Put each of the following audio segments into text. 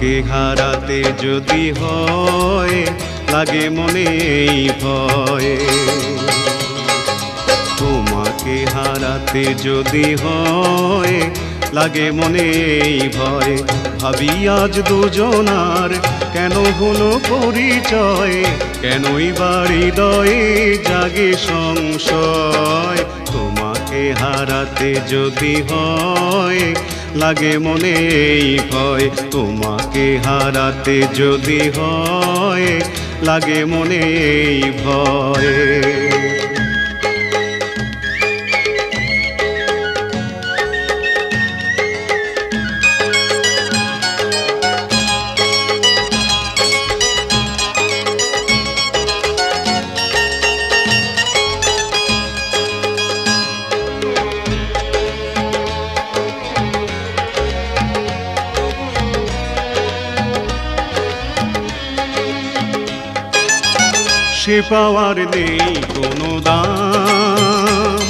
তোমাকে হারাতে যদি হয় লাগে মনে এই ভয়, তোমাকে হারাতে যদি হয় লাগে মনে এই ভয়। ভাবি আজ দুজনার কেন হলো পরিচয়, কেনই বা হৃদয়ে জাগে সংশয়। তোমাকে হারাতে যদি হয় লাগে মনে এই ভয়, তোমাকে হারাতে যদি হয় লাগে মনে এই ভয়। সে পাওয়ার নেই কোনো দাম,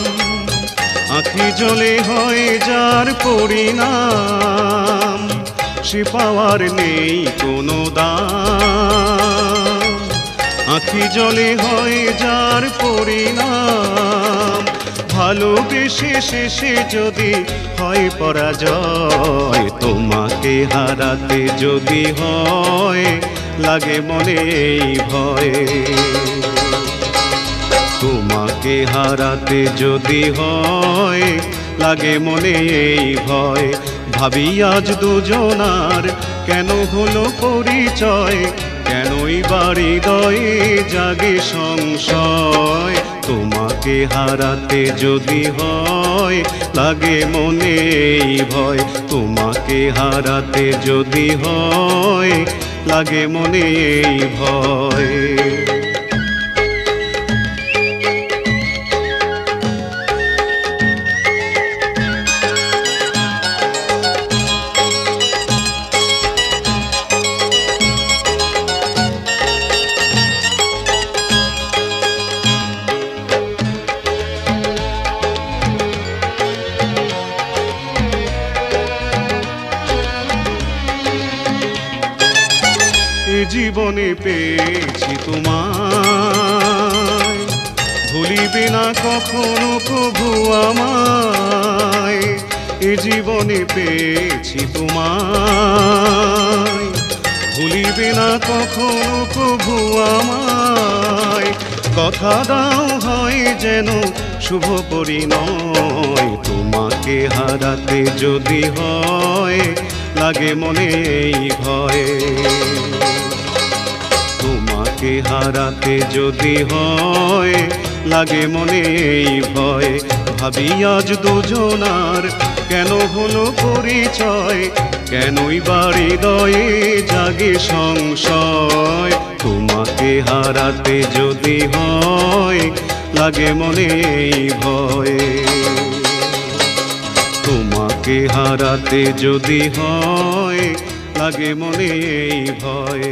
আঁখি জলে হয় যার পরিণাম। সে পাওয়ার নেই কোনো দাম, আঁখি জলে হয় যার পরিণাম। ভালোবেসে শেষে যদি হয় পরাজয়, তোমাকে হারাতে যদি হয় লাগে মনে এই ভয়। তোমাকে হারাতে যদি হয় লাগে মনে এই ভয়। ভাবি আজ দুজনার কেন হলো পরিচয়, কেনই বা হৃদয়ে জাগে সংশয়। তোমাকে হারাতে যদি হয় লাগে মনে এই ভয়, তোমাকে হারাতে যদি হয় লাগে মনে এই ভয়। জীবনে পেয়েছি তোমায়, ভুলিবে না কখনো কভু আমায়। এ জীবনে পেয়েছি তোমায়, ভুলিবে না কখনো কভু আমায়। কথা দাও হয় যেন শুভ পরিণয়, তোমাকে হারাতে যদি হয় লাগে মনে এই ভয়। তোমাকে হারাতে যদি হয় লাগে মনে এই ভয়। ভাবি আজ দুজনার কেন হলো পরিচয়, কেনই বা হৃদয়ে জাগে সংশয়। তোমাকে হারাতে যদি হয় লাগে মনে এই ভয়, তোমাকে হারাতে যদি হয় লাগে মনে এই ভয়।